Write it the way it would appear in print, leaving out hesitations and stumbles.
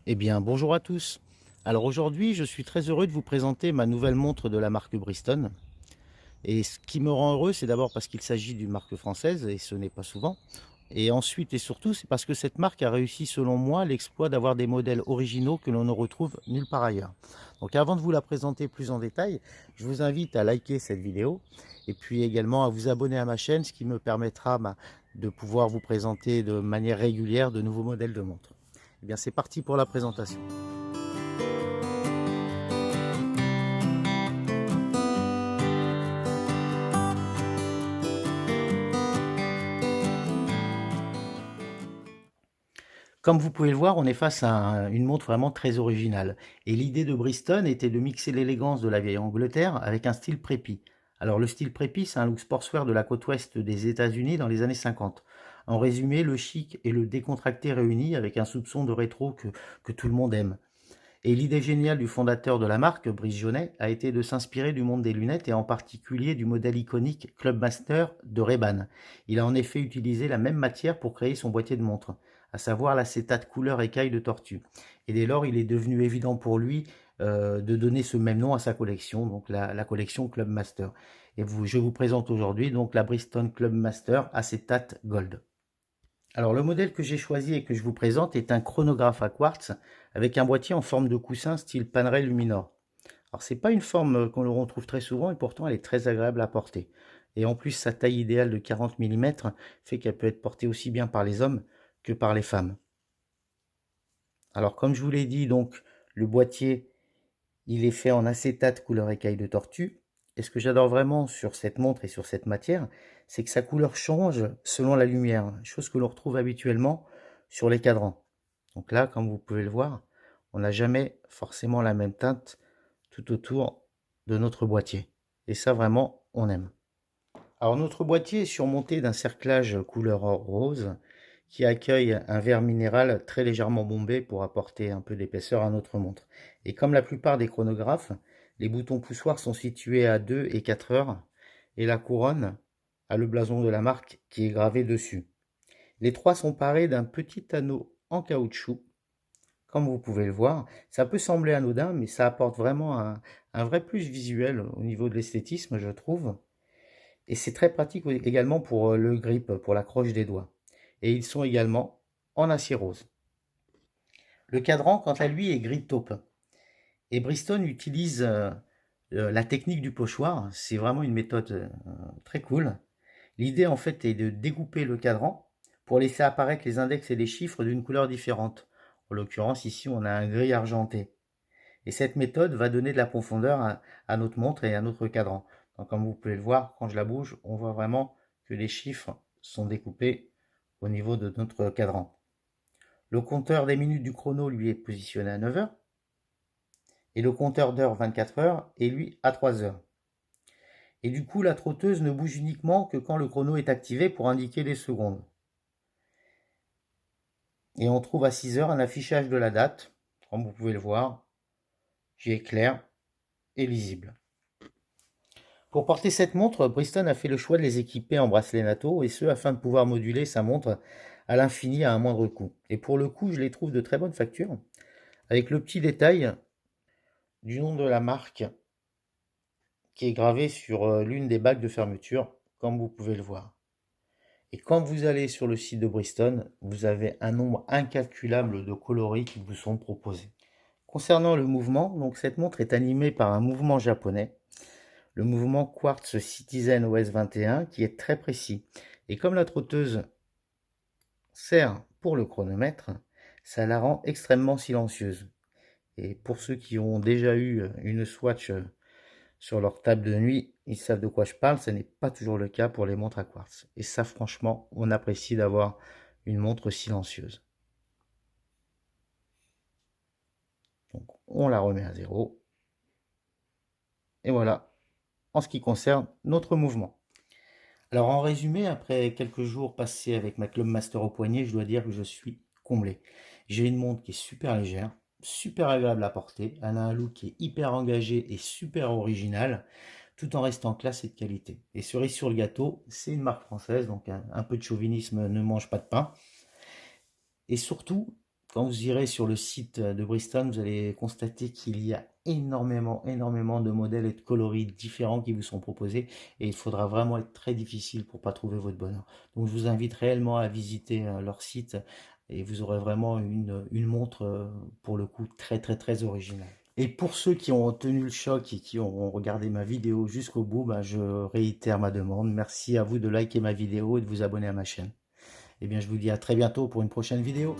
Eh bien, bonjour à tous. Alors aujourd'hui, je suis très heureux de vous présenter ma nouvelle montre de la marque Briston. Et ce qui me rend heureux, c'est d'abord parce qu'il s'agit d'une marque française, et ce n'est pas souvent. Et ensuite et surtout, c'est parce que cette marque a réussi, selon moi, l'exploit d'avoir des modèles originaux que l'on ne retrouve nulle part ailleurs. Donc avant de vous la présenter plus en détail, je vous invite à liker cette vidéo et puis également à vous abonner à ma chaîne, ce qui me permettra de pouvoir vous présenter de manière régulière de nouveaux modèles de montres. Eh bien, c'est parti pour la présentation. Comme vous pouvez le voir, on est face à une montre vraiment très originale. Et l'idée de Briston était de mixer l'élégance de la vieille Angleterre avec un style prépi. Alors le style prépi, c'est un look sportswear de la côte ouest des États-Unis dans les années 50. En résumé, le chic et le décontracté réunis avec un soupçon de rétro que tout le monde aime. Et l'idée géniale du fondateur de la marque, Brice Jaunet, a été de s'inspirer du monde des lunettes et en particulier du modèle iconique Clubmaster de Ray-Ban. Il a en effet utilisé la même matière pour créer son boîtier de montre, à savoir l'acétate couleur écaille de tortue. Et dès lors, il est devenu évident pour lui de donner ce même nom à sa collection, donc la collection Clubmaster. Et je vous présente aujourd'hui donc la Bristol Clubmaster Acétate Gold. Alors le modèle que j'ai choisi et que je vous présente est un chronographe à quartz avec un boîtier en forme de coussin style Panerai Luminor. Alors c'est pas une forme qu'on le retrouve très souvent et pourtant elle est très agréable à porter. Et en plus sa taille idéale de 40 mm fait qu'elle peut être portée aussi bien par les hommes que par les femmes. Alors comme je vous l'ai dit donc le boîtier il est fait en acétate couleur écaille de tortue. Et ce que j'adore vraiment sur cette montre et sur cette matière, c'est que sa couleur change selon la lumière, chose que l'on retrouve habituellement sur les cadrans. Donc là, comme vous pouvez le voir, on n'a jamais forcément la même teinte tout autour de notre boîtier. Et ça, vraiment, on aime. Alors notre boîtier est surmonté d'un cerclage couleur or rose qui accueille un verre minéral très légèrement bombé pour apporter un peu d'épaisseur à notre montre. Et comme la plupart des chronographes, les boutons poussoirs sont situés à 2 et 4 heures et la couronne a le blason de la marque qui est gravé dessus. Les trois sont parés d'un petit anneau en caoutchouc. Comme vous pouvez le voir, ça peut sembler anodin, mais ça apporte vraiment un vrai plus visuel au niveau de l'esthétisme, je trouve. Et c'est très pratique également pour le grip, pour l'accroche des doigts. Et ils sont également en acier rose. Le cadran, quant à lui, est gris taupe. Et Briston utilise la technique du pochoir. C'est vraiment une méthode très cool. L'idée, en fait, est de découper le cadran pour laisser apparaître les index et les chiffres d'une couleur différente. En l'occurrence, ici, on a un gris argenté. Et cette méthode va donner de la profondeur à notre montre et à notre cadran. Donc, comme vous pouvez le voir, quand je la bouge, on voit vraiment que les chiffres sont découpés au niveau de notre cadran. Le compteur des minutes du chrono, lui, est positionné à 9 heures. Et le compteur d'heures 24 heures est, lui, à 3 heures. Et du coup, la trotteuse ne bouge uniquement que quand le chrono est activé pour indiquer les secondes. Et on trouve à 6 heures un affichage de la date, comme vous pouvez le voir, qui est clair et lisible. Pour porter cette montre, Briston a fait le choix de les équiper en bracelet NATO, et ce afin de pouvoir moduler sa montre à l'infini à un moindre coût. Et pour le coup, je les trouve de très bonne facture, avec le petit détail du nom de la marque qui est gravé sur l'une des bagues de fermeture, comme vous pouvez le voir. Et quand vous allez sur le site de Briston, vous avez un nombre incalculable de coloris qui vous sont proposés. Concernant le mouvement, donc cette montre est animée par un mouvement japonais, le mouvement Quartz Citizen OS 21, qui est très précis. Et comme la trotteuse sert pour le chronomètre, ça la rend extrêmement silencieuse. Et pour ceux qui ont déjà eu une Swatch sur leur table de nuit, ils savent de quoi je parle, ce n'est pas toujours le cas pour les montres à quartz. Et ça, franchement, on apprécie d'avoir une montre silencieuse. Donc, on la remet à zéro. Et voilà, en ce qui concerne notre mouvement. Alors, en résumé, après quelques jours passés avec ma Clubmaster au poignet, je dois dire que je suis comblé. J'ai une montre qui est super légère, super agréable à porter. Elle a un look qui est hyper engagé et super original, tout en restant classe et de qualité. Et cerise sur le gâteau, c'est une marque française, donc un peu de chauvinisme ne mange pas de pain. Et surtout, Quand vous irez sur le site de Bridgestone, vous allez constater qu'il y a énormément de modèles et de coloris différents qui vous sont proposés et il faudra vraiment être très difficile pour pas trouver votre bonheur. Donc je vous invite réellement à visiter leur site et vous aurez vraiment une montre pour le coup très originale. Et pour ceux qui ont tenu le choc et qui ont regardé ma vidéo jusqu'au bout, bah, je réitère ma demande. Merci à vous de liker ma vidéo et de vous abonner à ma chaîne. Eh bien, je vous dis à très bientôt pour une prochaine vidéo.